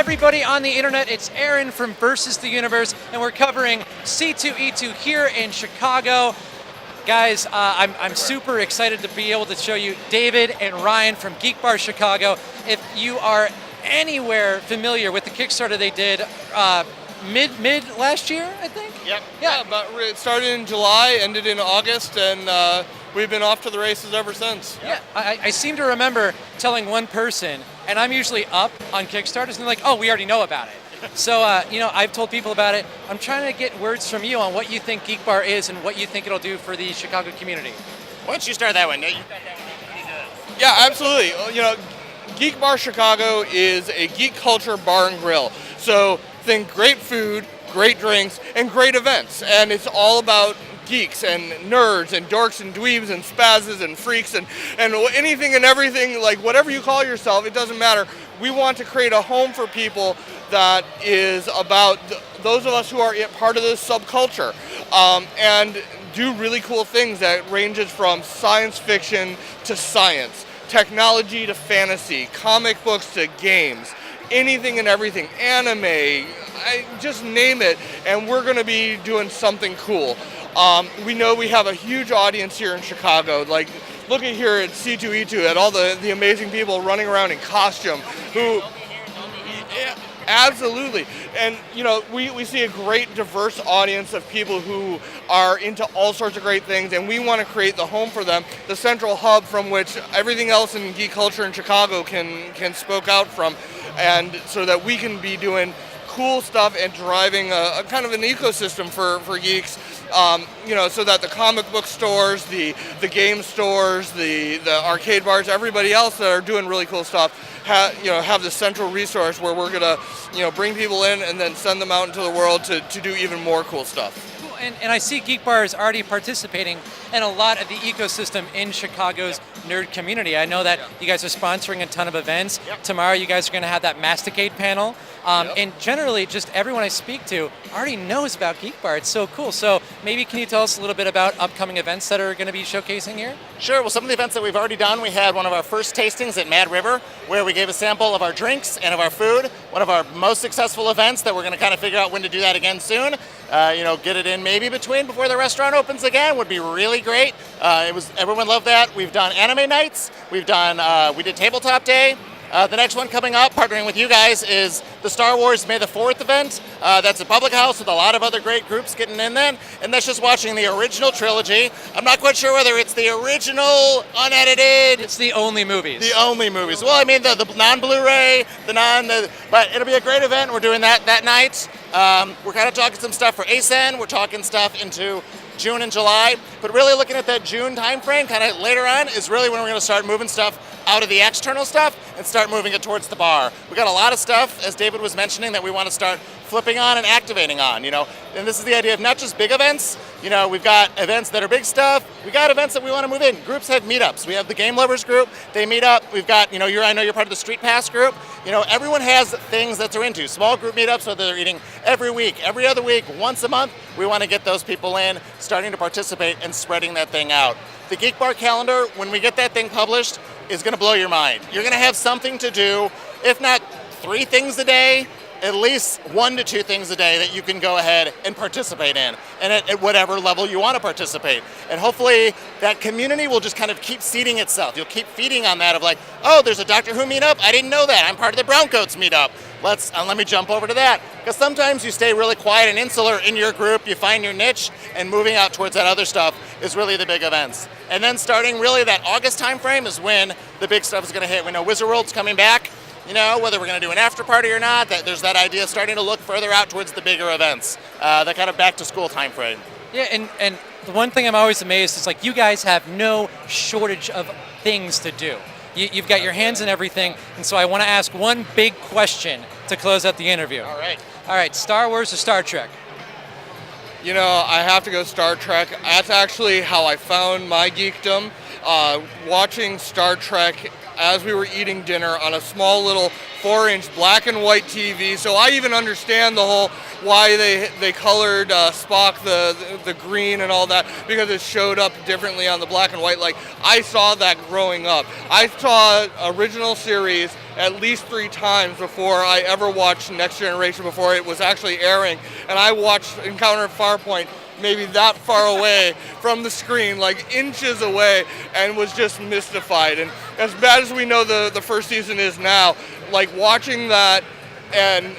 everybody on the internet? It's Aaron from VStheUNIVERSE, and we're covering C2E2 here in Chicago. Guys, I'm super excited to be able to show you David and Ryan from Geek Bar Chicago. If you are anywhere familiar with the Kickstarter they did mid last year, I think? Yep. Yeah. But it started in July, ended in August, and we've been off to the races ever since. Yeah, I seem to remember telling one person, and I'm usually up on Kickstarters, and they're like, oh, we already know about it. So, I've told people about it. I'm trying to get words from you on what you think Geek Bar is and what you think it'll do for the Chicago community. Why don't you start that one? Yeah, absolutely. Geek Bar Chicago is a geek culture bar and grill. So think great food, great drinks, and great events. And it's all about geeks and nerds and dorks and dweebs and spazzes and freaks and anything and everything, like whatever you call yourself, it doesn't matter. We want to create a home for people that is about those of us who are part of this subculture and do really cool things that ranges from science fiction to science, technology to fantasy, comic books to games, anything and everything, anime, just name it, and we're going to be doing something cool. We know we have a huge audience here in Chicago. Like, look at here at C2E2 at all the amazing people running around in costume who... Yeah, absolutely. And, we see a great diverse audience of people who are into all sorts of great things, and we want to create the home for them, the central hub from which everything else in geek culture in Chicago can spoke out from, and so that we can be doing cool stuff and driving a kind of an ecosystem for geeks, so that the comic book stores, the game stores, the arcade bars, everybody else that are doing really cool stuff, have the central resource where we're gonna, bring people in and then send them out into the world to do even more cool stuff. Cool. And I see Geek Bar is already participating in a lot of the ecosystem in Chicago's nerd community. I know that you guys are sponsoring a ton of events. Yep. Tomorrow you guys are going to have that Masticade panel. And generally, just everyone I speak to already knows about Geek Bar. It's so cool. So maybe can you tell us a little bit about upcoming events that are going to be showcasing here? Sure. Well, some of the events that we've already done, we had one of our first tastings at Mad River, where we gave a sample of our drinks and of our food. One of our most successful events that we're going to kind of figure out when to do that again soon. Get it in maybe before the restaurant opens again would be really great. Everyone loved that. We've done anime nights. We did tabletop day. The next one coming up, partnering with you guys, is the Star Wars May the 4th event. That's a public house with a lot of other great groups getting in then, and that's just watching the original trilogy. I'm not quite sure whether it's the original, unedited. It's the only movies. The only movies. Well, I mean the non-Blu-ray, but it'll be a great event. We're doing that night. We're kind of talking some stuff for ASEN. We're talking stuff into June and July, but really looking at that June timeframe, kind of later on, is really when we're going to start moving stuff out of the external stuff and start moving it towards the bar. We got a lot of stuff, as David was mentioning, that we want to start flipping on and activating on, and this is the idea of not just big events. We've got events that are big stuff. We got events that we want to move in. Groups have meetups. We have the Game Lovers group. They meet up. We've got, I know you're part of the Street Pass group. Everyone has things that they're into. Small group meetups, whether they're eating every week, every other week, once a month. We want to get those people in, starting to participate and spreading that thing out. The Geek Bar calendar, when we get that thing published, is going to blow your mind. You're going to have something to do, if not 3 things a day, at least 1 to 2 things a day that you can go ahead and participate in, and at whatever level you want to participate. And hopefully that community will just kind of keep seeding itself. You'll keep feeding on that of like, oh, there's a Doctor Who meetup? I didn't know that. I'm part of the Browncoats meetup. Let me jump over to that. Because sometimes you stay really quiet and insular in your group, you find your niche, and moving out towards that other stuff is really the big events. And then starting really that August time frame is when the big stuff is going to hit. We know Wizard World's coming back. Whether we're going to do an after party or not, there's that idea starting to look further out towards the bigger events, that kind of back to school time frame. Yeah, and the one thing I'm always amazed is like you guys have no shortage of things to do. You've got your hands in everything, and so I want to ask one big question to close out the interview. All right. Star Wars or Star Trek? I have to go Star Trek. That's actually how I found my geekdom. Watching Star Trek as we were eating dinner on a small little 4-inch black and white TV. So I even understand the whole why they colored Spock the green and all that, because it showed up differently on the black and white. Like, I saw that growing up. I saw original series at least 3 times before I ever watched Next Generation, before it was actually airing. And I watched Encounter at Farpoint maybe that far away from the screen, like inches away, and was just mystified. And as bad as we know the first season is now, like watching that, and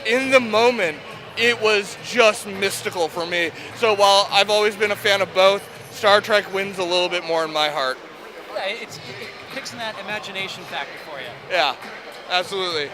in the moment, it was just mystical for me. So while I've always been a fan of both, Star Trek wins a little bit more in my heart. Yeah, it kicks in that imagination factor for you. Yeah, absolutely.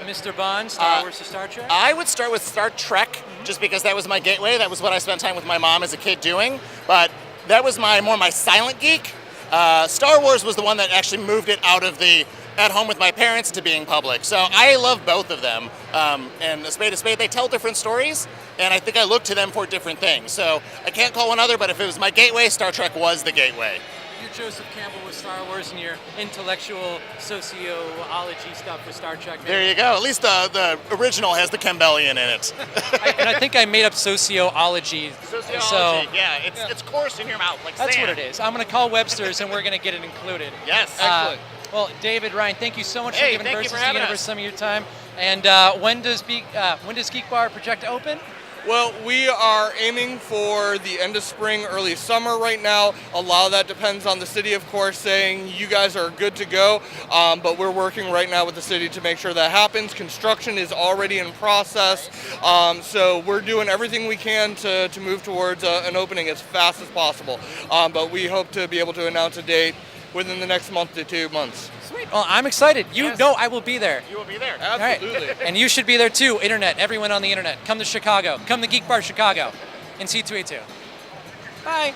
Mr. Bond, Star Wars or Star Trek? I would start with Star Trek, just because that was my gateway. That was what I spent time with my mom as a kid doing. But that was more my silent geek. Star Wars was the one that actually moved it out of the at home with my parents to being public. So I love both of them. And a spade, they tell different stories, and I think I look to them for different things. So I can't call one other, but if it was my gateway, Star Trek was the gateway. You're Joseph Campbell with Star Wars, and your intellectual sociology stuff with Star Trek. There you go. At least the original has the Campbellian in it. And I think I made up sociology. Sociology, so, yeah. It's coarse in your mouth, like that's sand. what it is. I'm going to call Webster's, and we're going to get it included. Yes. Excellent. Well, David, Ryan, thank you so much for giving thank you Versus for the having Universe us. some of your time. And when does Geek Bar project to open? Well, we are aiming for the end of spring, early summer right now. A lot of that depends on the city, of course, saying you guys are good to go. But we're working right now with the city to make sure that happens. Construction is already in process. So we're doing everything we can to move towards an opening as fast as possible. But we hope to be able to announce a date within the next month to 2 months. Sweet. Well, I'm excited. You know I will be there. You will be there. Absolutely. All right. And you should be there too, internet, everyone on the internet. Come to Chicago. Come to Geek Bar Chicago in C2E2. Bye.